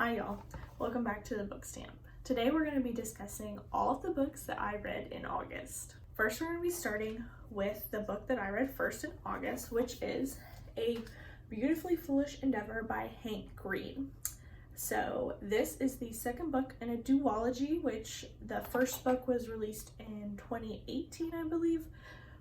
Hi y'all, welcome back to the Book Stamp. Today we're going to be discussing all of the books that I read in August. First we're going to be starting with the book that I read first in August, which is A Beautifully Foolish Endeavour by Hank Green. So this is the second book in a duology, which the first book was released in 2018, I believe,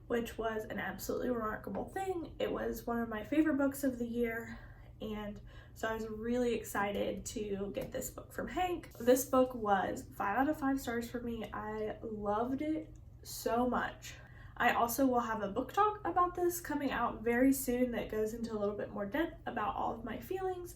which was an absolutely remarkable thing. It was one of my favorite books of the year, and so I was really excited to get this book from Hank. This book was 5 out of 5 stars for me. I loved it so much. I also will have a book talk about this coming out very soon that goes into a little bit more depth about all of my feelings,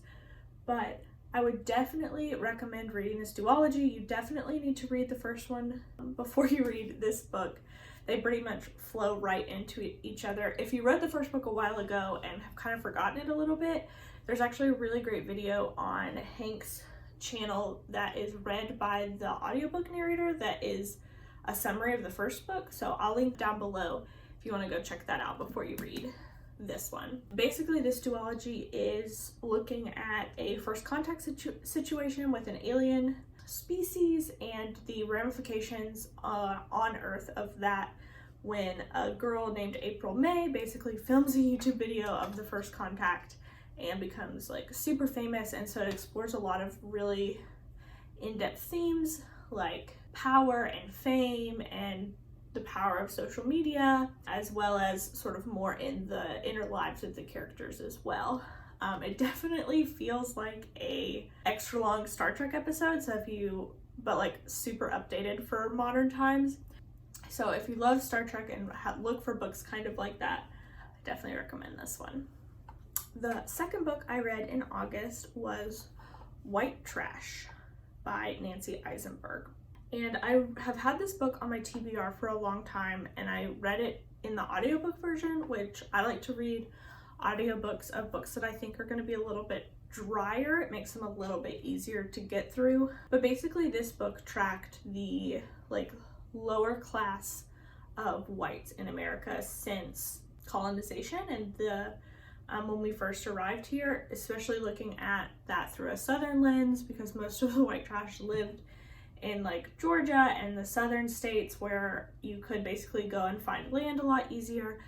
but I would definitely recommend reading this duology. You definitely need to read the first one before you read this book. They pretty much flow right into each other. If you read the first book a while ago and have kind of forgotten it a little bit, there's actually a really great video on Hank's channel that is read by the audiobook narrator that is a summary of the first book. So I'll link down below if you want to go check that out before you read this one. Basically, this duology is looking at a first contact situation with an alien species and the ramifications on Earth of that when a girl named April May basically films a YouTube video of the first contact and becomes like super famous. And so it explores a lot of really in-depth themes like power and fame and the power of social media, as well as sort of more in the inner lives of the characters as well. It definitely feels like a extra long Star Trek episode, but like super updated for modern times. So if you love Star Trek and look for books kind of like that, I definitely recommend this one. The second book I read in August was White Trash by Nancy Isenberg. And I have had this book on my TBR for a long time, and I read it in the audiobook version, which I like to read audiobooks of books that I think are going to be a little bit drier. It makes them a little bit easier to get through. But basically this book tracked the like lower class of whites in America since colonization and when we first arrived here, especially looking at that through a southern lens, because most of the white trash lived in like Georgia and the southern states where you could basically go and find land a lot easier,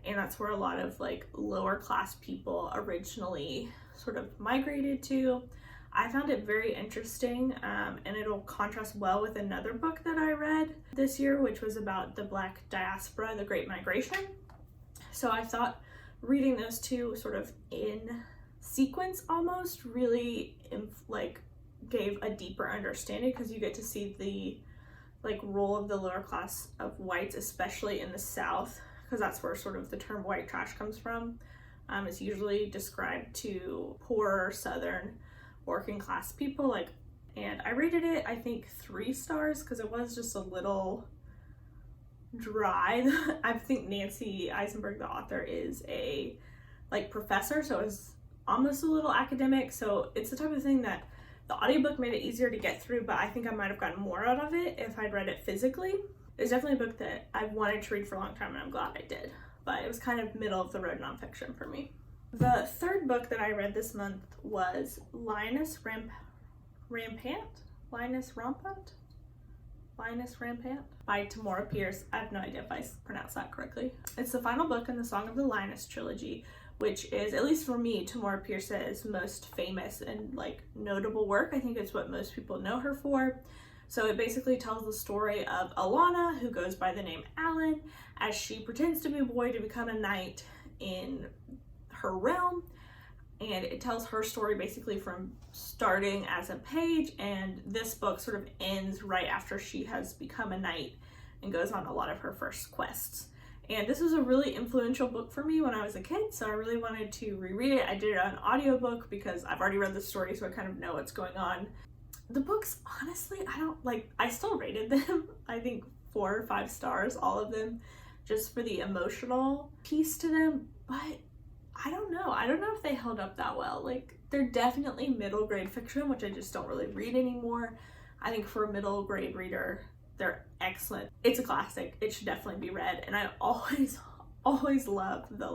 and that's where a lot of like lower class people originally sort of migrated to. I found it very interesting, and it'll contrast well with another book that I read this year, which was about the Black diaspora, the Great Migration. So I thought reading those two sort of in sequence almost really gave a deeper understanding, because you get to see the like role of the lower class of whites, especially in the South, because that's where sort of the term white trash comes from. It's usually described to poorer southern working class people, and I rated it I think 3 stars because it was just a little dry. I think Nancy Isenberg, the author, is a professor, so it was almost a little academic, so it's the type of thing that the audiobook made it easier to get through, but I think I might have gotten more out of it if I'd read it physically. It's definitely a book that I've wanted to read for a long time, and I'm glad I did, but it was kind of middle of the road nonfiction for me. The third book that I read this month was Lioness Rampant by Tamora Pierce. I have no idea if I pronounced that correctly. It's the final book in the Song of the Lioness trilogy, which is, at least for me, Tamora Pierce's most famous and notable work. I think it's what most people know her for. So it basically tells the story of Alana, who goes by the name Alan, as she pretends to be a boy to become a knight in her realm. And it tells her story basically from starting as a page, and this book sort of ends right after she has become a knight and goes on a lot of her first quests. And this was a really influential book for me when I was a kid, so I really wanted to reread it. I did it on audiobook because I've already read the story, so I kind of know what's going on. The books, honestly, I still rated them, I think 4 or 5 stars, all of them, just for the emotional piece to them, but I don't know if they held up that well. They're definitely middle grade fiction, which I just don't really read anymore. I think for a middle grade reader, they're excellent. It's a classic. It should definitely be read. And I always love the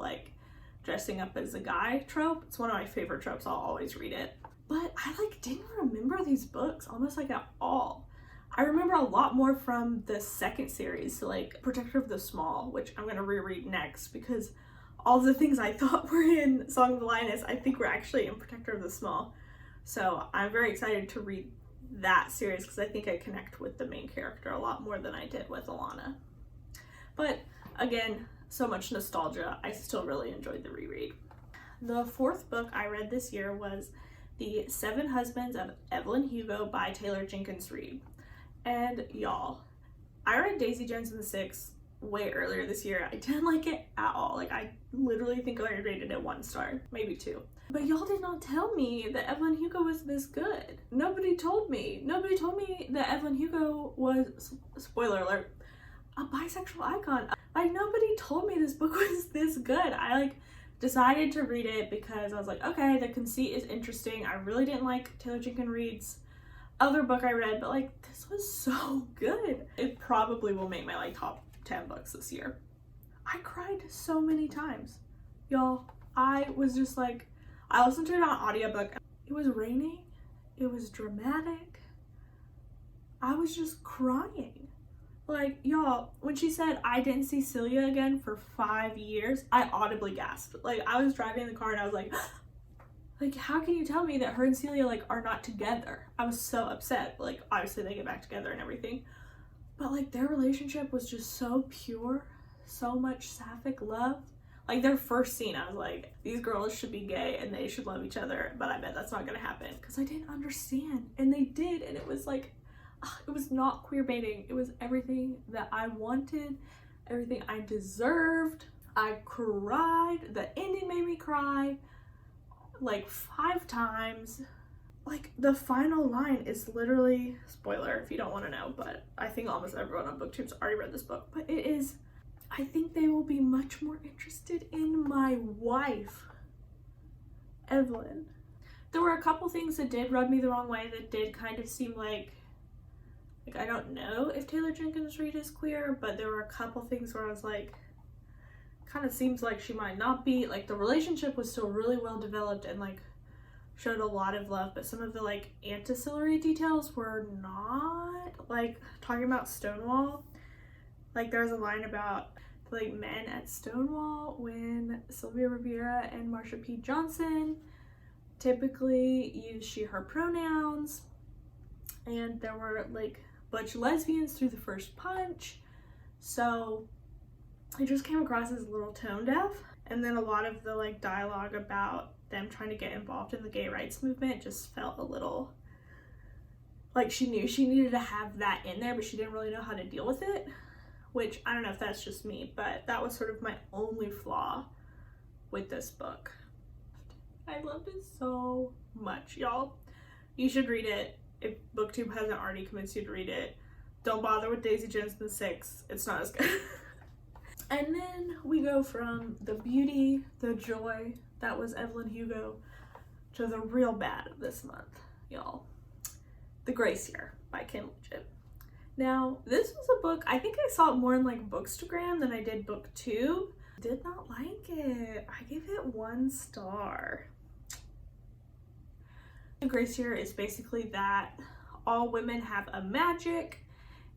dressing up as a guy trope. It's one of my favorite tropes. I'll always read it. But I didn't remember remember these books almost like at all. I remember a lot more from the second series, so like Protector of the Small, which I'm going to reread next because all the things I thought were in Song of the Lioness, I think were actually in Protector of the Small. So I'm very excited to read that series because I think I connect with the main character a lot more than I did with Alana. But again, so much nostalgia. I still really enjoyed the reread. The fourth book I read this year was The Seven Husbands of Evelyn Hugo by Taylor Jenkins Reid. And y'all, I read Daisy Jones and the Six way earlier this year. I didn't like it at all. Like, I literally think I rated it 1 star, maybe 2. But y'all did not tell me that Evelyn Hugo was this good. Nobody told me. Nobody told me that Evelyn Hugo was, spoiler alert, a bisexual icon. Like, nobody told me this book was this good. I like decided to read it because I was like, okay, the conceit is interesting. I really didn't like Taylor Jenkins Reid's other book I read, but like, this was so good. It probably will make my like top 10 books this year. I cried so many times. Y'all, I was just like, I listened to it on audiobook. It was raining. It was dramatic. I was just crying. Like, y'all, when she said, I didn't see Celia again for 5 years, I audibly gasped. Like, I was driving in the car and I was like, like, how can you tell me that her and Celia, like, are not together? I was so upset. Like, obviously they get back together and everything. But, like, their relationship was just so pure. So much sapphic love. Like, their first scene, I was like, these girls should be gay and they should love each other. But I bet that's not going to happen. Because I didn't understand. And they did. And it was, like, it was not queer baiting. It was everything that I wanted. Everything I deserved. I cried. The ending made me cry. Like 5 times. Like, the final line is literally, spoiler if you don't want to know, but I think almost everyone on BookTube's already read this book, but it is, I think they will be much more interested in my wife, Evelyn. There were a couple things that did rub me the wrong way, that did kind of seem like I don't know if Taylor Jenkins Reid is queer, but there were a couple things where I was like, kind of seems like she might not be. Like, the relationship was still really well developed and like showed a lot of love, but some of the like ancillary details were not. Like, talking about Stonewall, like there's a line about like men at Stonewall when Sylvia Rivera and Marsha P. Johnson typically use she her pronouns, and there were like butch lesbians through the first punch, so it just came across as a little tone deaf. And then a lot of the like dialogue about them trying to get involved in the gay rights movement just felt a little like she knew she needed to have that in there, but she didn't really know how to deal with it, which I don't know if that's just me, but that was sort of my only flaw with this book. I loved it so much, y'all. You should read it. If BookTube hasn't already convinced you to read it, don't bother with Daisy Jones and the Six. It's not as good. And then we go from the beauty, the joy that was Evelyn Hugo to the real bad of this month, y'all. The Grace Year by Kim Liggett. Now, this was a book, I think I saw it more in like Bookstagram than I did BookTube. Did not like it. I gave it 1 star. The Grace Year is basically that all women have a magic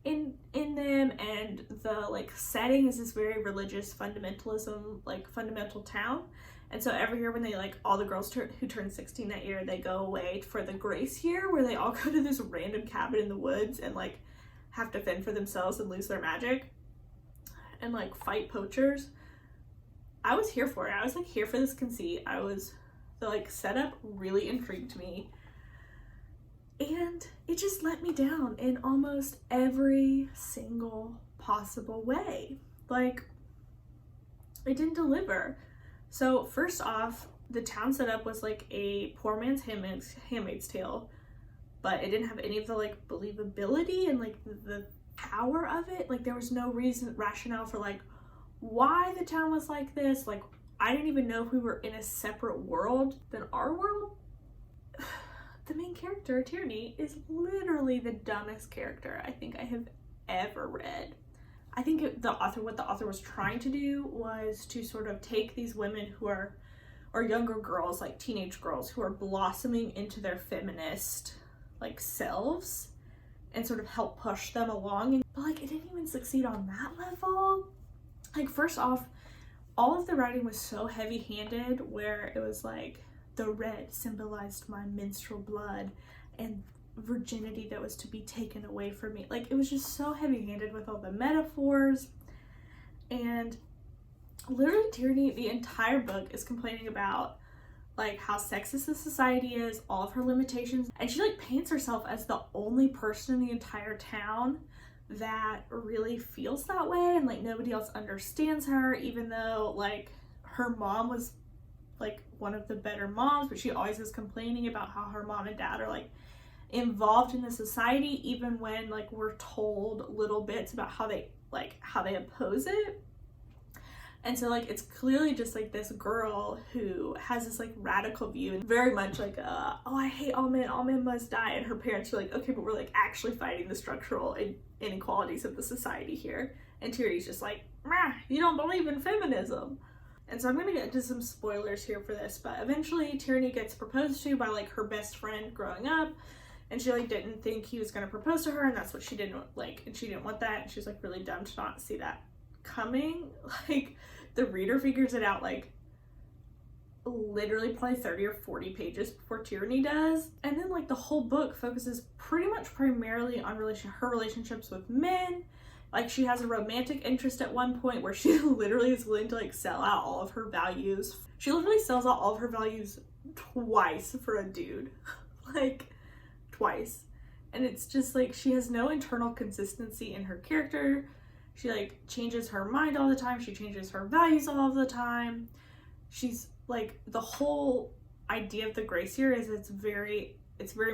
in them, and the like setting is this very religious fundamentalism, like fundamental town. And so every year when they like all the girls who turn 16 that year, they go away for the Grace Year, where they all go to this random cabin in the woods and like have to fend for themselves and lose their magic and like fight poachers. I was here for it. I was like here for this conceit. The like setup really intrigued me. And it just let me down in almost every single possible way. Like, it didn't deliver. So first off, the town setup was like a poor man's Handmaid's Tale, but it didn't have any of the like believability and like the power of it. Like, there was no rationale for like why the town was like this. Like, I didn't even know if we were in a separate world than our world. The main character, Tierney, is literally the dumbest character I think I have ever read. I think what the author was trying to do was to sort of take these women who are, or younger girls, like teenage girls, who are blossoming into their feminist like selves and sort of help push them along. But like it didn't even succeed on that level. Like first off, all of the writing was so heavy-handed, where it was like the red symbolized my menstrual blood and virginity that was to be taken away from me. Like it was just so heavy-handed with all the metaphors. And literally Tierney, the entire book, is complaining about like how sexist the society is, all of her limitations, and she like paints herself as the only person in the entire town that really feels that way, and like nobody else understands her, even though like her mom was like one of the better moms, but she always is complaining about how her mom and dad are like involved in the society, even when like we're told little bits about how they oppose it. And so like it's clearly just like this girl who has this like radical view, and very much like oh, I hate all men must die, and her parents are like, okay, but we're like actually fighting the structural inequalities of the society here. And Tierney's just like, you don't believe in feminism. And so I'm gonna get into some spoilers here for this, but eventually Tierney gets proposed to by like her best friend growing up, and she like didn't think he was gonna propose to her, and that's what she didn't like, and she didn't want that, and she's like really dumb to not see that coming. Like the reader figures it out like literally probably 30 or 40 pages before Tierney does. And then like the whole book focuses pretty much primarily on her relationships with men. Like she has a romantic interest at one point where she literally is willing to like sell out all of her values. She literally sells out all of her values twice for a dude. Like twice. And it's just like she has no internal consistency in her character. She like changes her mind all the time. She changes her values all of the time. She's like, the whole idea of the Grey series, it's very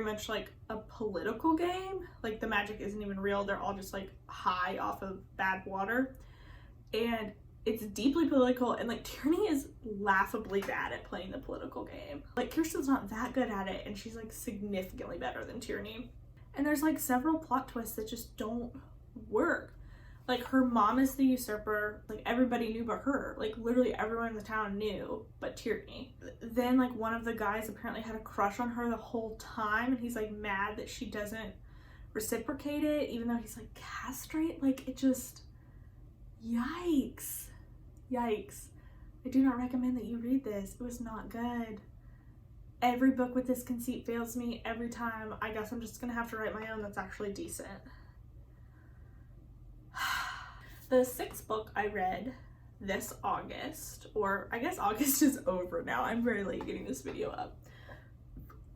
much like a political game. Like the magic isn't even real. They're all just like high off of bad water. And it's deeply political, and like Tierney is laughably bad at playing the political game. Like Kirsten's not that good at it, and she's like significantly better than Tierney. And there's like several plot twists that just don't work. Like her mom is the usurper, like everybody knew but her. Like literally everyone in the town knew but Tierney. Then like one of the guys apparently had a crush on her the whole time, and he's like mad that she doesn't reciprocate it, even though he's like castrate. Like it just, yikes. I do not recommend that you read this. It was not good. Every book with this conceit fails me every time. I guess I'm just gonna have to write my own that's actually decent. The 6th book I read this August, or I guess August is over now, I'm very late getting this video up,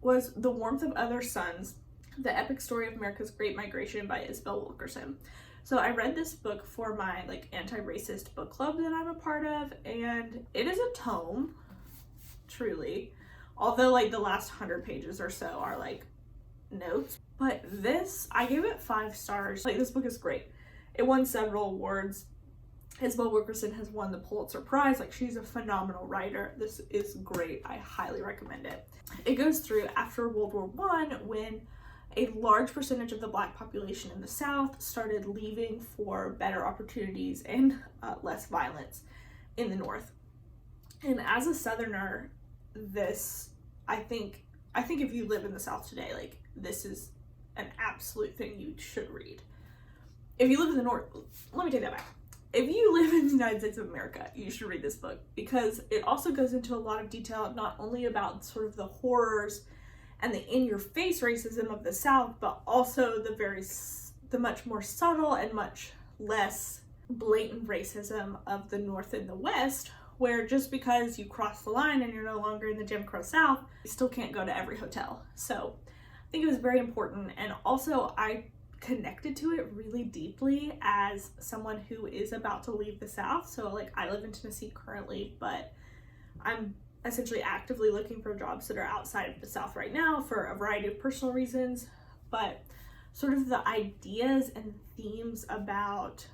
was The Warmth of Other Suns, The Epic Story of America's Great Migration by Isabel Wilkerson. So I read this book for my like anti-racist book club that I'm a part of, and it is a tome, truly, although like the last 100 pages or so are like notes. But this, I gave it 5 stars. Like this book is great. It won several awards. Isabel Wilkerson has won the Pulitzer Prize. Like she's a phenomenal writer. This is great. I highly recommend it. It goes through after World War I, when a large percentage of the Black population in the South started leaving for better opportunities and less violence in the North. And as a Southerner, this, I think if you live in the South today, like this is an absolute thing you should read. If you live in the North, let me take that back. If you live in the United States of America, you should read this book, because it also goes into a lot of detail, not only about sort of the horrors and the in-your-face racism of the South, but also the much more subtle and much less blatant racism of the North and the West, where just because you cross the line and you're no longer in the Jim Crow South, you still can't go to every hotel. So I think it was very important, and also I connected to it really deeply as someone who is about to leave the South. So like I live in Tennessee currently, but I'm essentially actively looking for jobs that are outside of the South right now for a variety of personal reasons. But sort of the ideas and themes about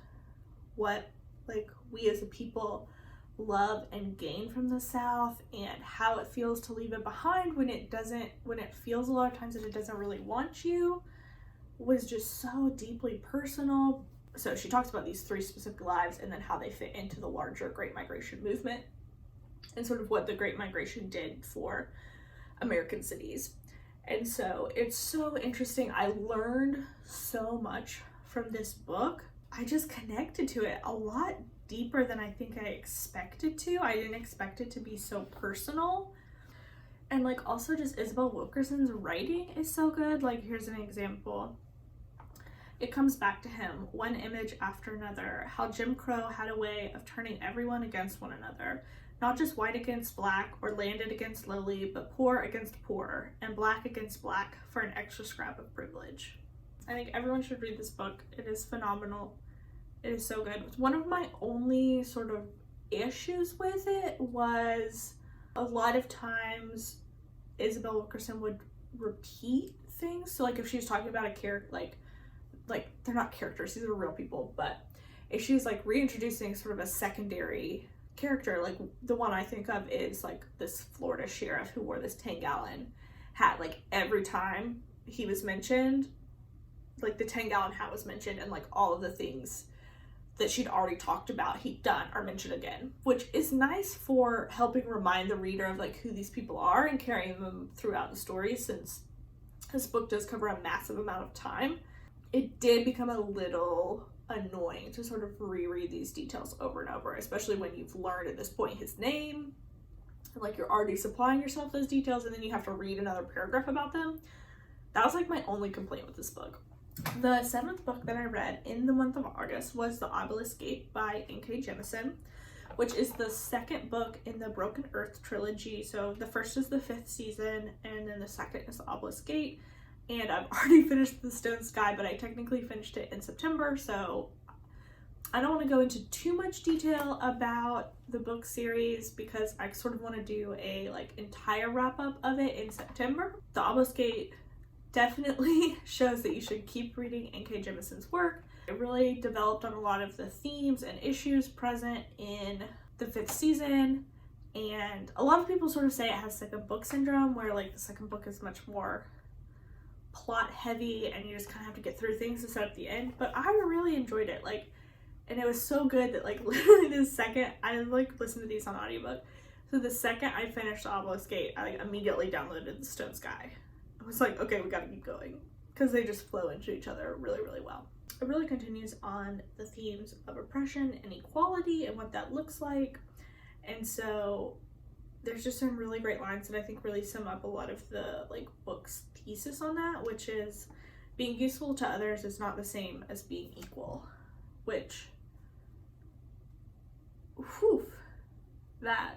what like we as a people love and gain from the South, and how it feels to leave it behind when it feels a lot of times that it doesn't really want you, was just so deeply personal. So she talks about these 3 specific lives and then how they fit into the larger Great Migration movement and sort of what the Great Migration did for American cities. And so it's so interesting. I learned so much from this book. I just connected to it a lot deeper than I think I expected to. I didn't expect it to be so personal. And like also just Isabel Wilkerson's writing is so good. Like here's an example. It comes back to him, one image after another, how Jim Crow had a way of turning everyone against one another. Not just white against black or landed against lowly, but poor against poor and black against black for an extra scrap of privilege. I think everyone should read this book. It is phenomenal. It is so good. One of my only sort of issues with it was a lot of times Isabel Wilkerson would repeat things. So like if she was talking about a character, like they're not characters, these are real people, but if she was like reintroducing sort of a secondary character, like the one I think of is like this Florida sheriff who wore this 10-gallon hat. Like every time he was mentioned, like the 10-gallon hat was mentioned, and like all of the things that she'd already talked about he'd done are mentioned again, which is nice for helping remind the reader of like who these people are and carrying them throughout the story. Since this book does cover a massive amount of time, it did become a little annoying to sort of reread these details over and over, especially when you've learned at this point his name, and like you're already supplying yourself those details, and then you have to read another paragraph about them. That was like my only complaint with this book. The 7th book that I read in the month of August was The Obelisk Gate by N.K. Jemisin, which is the 2nd book in the Broken Earth trilogy. So the first is the 5th season, and then the 2nd is The Obelisk Gate. And I've already finished The Stone Sky, but I technically finished it in September, so I don't want to go into too much detail about the book series because I sort of want to do a like entire wrap up of it in September. The Obelisk Gate definitely shows that you should keep reading N.K. Jemisin's work. It really developed on a lot of the themes and issues present in the 5th season, and a lot of people sort of say it has second book syndrome, where like the second book is much more plot heavy and you just kind of have to get through things to set up the end. But I really enjoyed it, like, and it was so good that like literally the second I like listened to these on audiobook, so the second I finished The Obelisk Gate, I like immediately downloaded The Stone Sky. I was like, okay, we gotta keep going, because they just flow into each other really, really well. It really continues on the themes of oppression and equality and what that looks like. And so there's just some really great lines that I think really sum up a lot of the like book's thesis on that, which is being useful to others is not the same as being equal, which, whew, that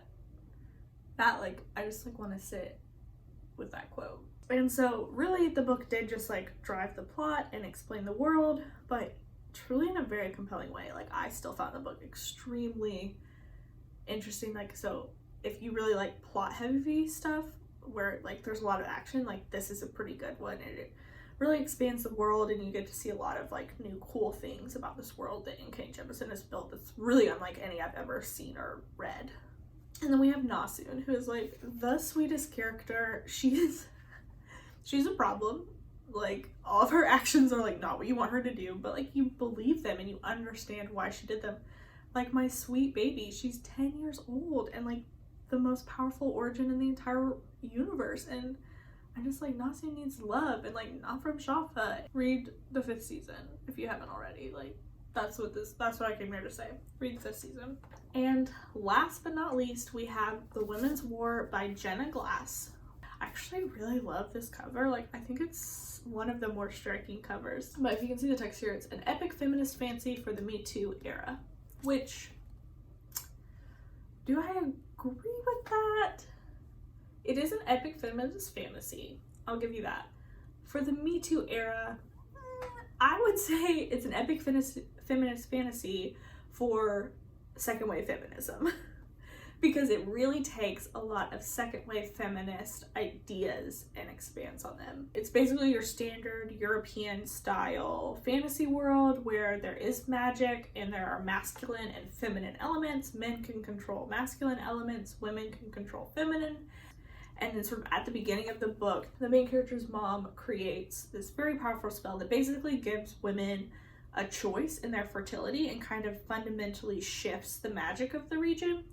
like, I just like want to sit with that quote. And so really the book did just like drive the plot and explain the world, but truly in a very compelling way. Like I still found the book extremely interesting. Like, so if you really like plot heavy stuff where like there's a lot of action, like this is a pretty good one, and it really expands the world and you get to see a lot of like new cool things about this world that N.K. Jemisin has built that's really unlike any I've ever seen or read. And then we have Nasun, who is like the sweetest character. She's a problem. Like all of her actions are like not what you want her to do, but like you believe them and you understand why she did them. Like my sweet baby, she's 10 years old and like the most powerful origin in the entire universe, and I'm just like, Nasun needs love, and like not from Shafa. Read the 5th season if you haven't already. Like that's what I came here to say. Read the 5th season. And last but not least, we have The Women's War by Jenna Glass. I actually really love this cover. Like I think it's one of the more striking covers. But if you can see the text here, it's an epic feminist fancy for the Me Too era. Which, do I agree with that? It is an epic feminist fantasy. I'll give you that. For the Me Too era, I would say it's an epic feminist fantasy for second wave feminism. Because it really takes a lot of second wave feminist ideas and expands on them. It's basically your standard European style fantasy world where there is magic and there are masculine and feminine elements. Men can control masculine elements, women can control feminine. And then sort of at the beginning of the book, the main character's mom creates this very powerful spell that basically gives women a choice in their fertility and kind of fundamentally shifts the magic of the region.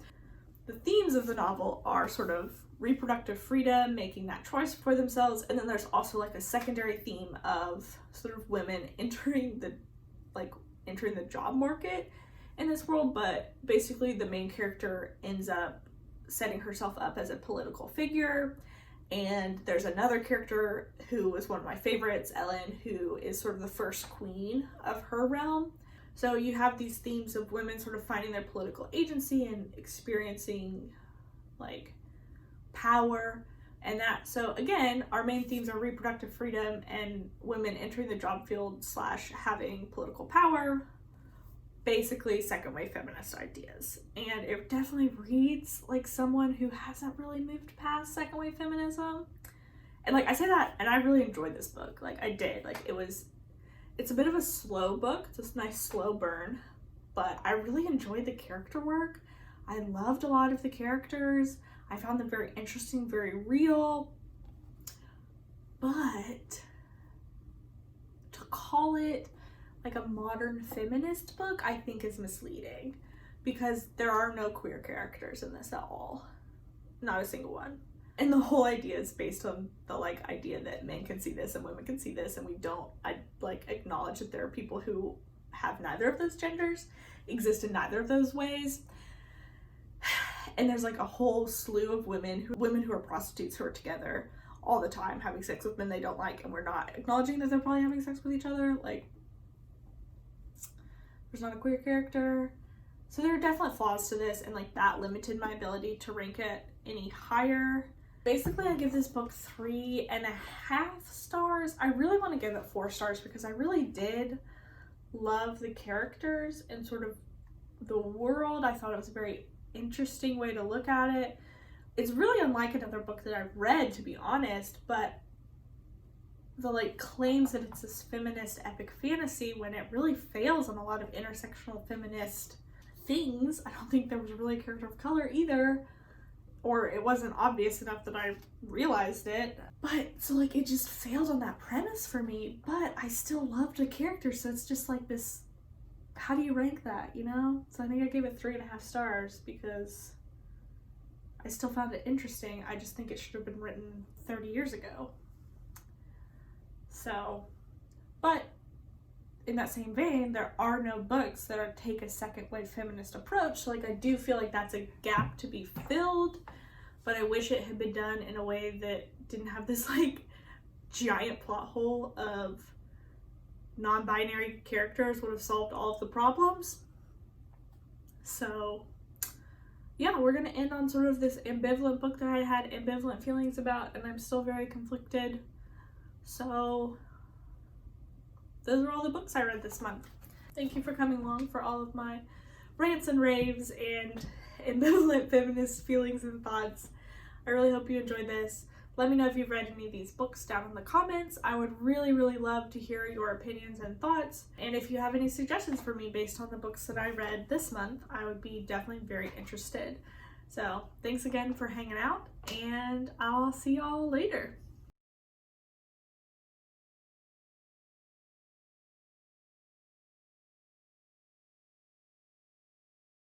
the themes of the novel are sort of reproductive freedom, making that choice for themselves, and then there's also like a secondary theme of sort of women entering the job market in this world. But basically the main character ends up setting herself up as a political figure, and there's another character who is one of my favorites, Ellen, who is sort of the first queen of her realm. So you have these themes of women sort of finding their political agency and experiencing like power and that. So again, our main themes are reproductive freedom and women entering the job field / having political power, basically second wave feminist ideas. And it definitely reads like someone who hasn't really moved past second wave feminism. And like I say that, and I really enjoyed this book. Like I did. Like it's a bit of a slow book. It's a nice slow burn, but I really enjoyed the character work. I loved a lot of the characters. I found them very interesting, very real. But to call it like a modern feminist book, I think is misleading, because there are no queer characters in this at all. Not a single one. And the whole idea is based on the like idea that men can see this and women can see this, and we don't acknowledge that there are people who have neither of those genders, exist in neither of those ways. And there's like a whole slew of women who are prostitutes who are together all the time having sex with men they don't like, and we're not acknowledging that they're probably having sex with each other. Like, there's not a queer character. So there are definite flaws to this, and like that limited my ability to rank it any higher. Basically, I give this book 3.5 stars. I really want to give it 4 stars because I really did love the characters and sort of the world. I thought it was a very interesting way to look at it. It's really unlike another book that I've read, to be honest, but the like claims that it's this feminist epic fantasy when it really fails on a lot of intersectional feminist things. I don't think there was really a character of color either, or it wasn't obvious enough that I realized it. But so like it just failed on that premise for me, but I still loved the characters. So it's just like this, how do you rank that, you know? So I think I gave it 3.5 stars because I still found it interesting. I just think it should have been written 30 years ago. So, but in that same vein, there are no books that take a second wave feminist approach. So like I do feel like that's a gap to be filled, but I wish it had been done in a way that didn't have this like giant plot hole of non-binary characters would have solved all of the problems. So yeah, we're gonna end on sort of this ambivalent book that I had ambivalent feelings about, and I'm still very conflicted. So those are all the books I read this month. Thank you for coming along for all of my rants and raves and ambivalent feminist feelings and thoughts. I really hope you enjoyed this. Let me know if you've read any of these books down in the comments. I would really, really love to hear your opinions and thoughts. And if you have any suggestions for me based on the books that I read this month, I would be definitely very interested. So thanks again for hanging out, and I'll see y'all later.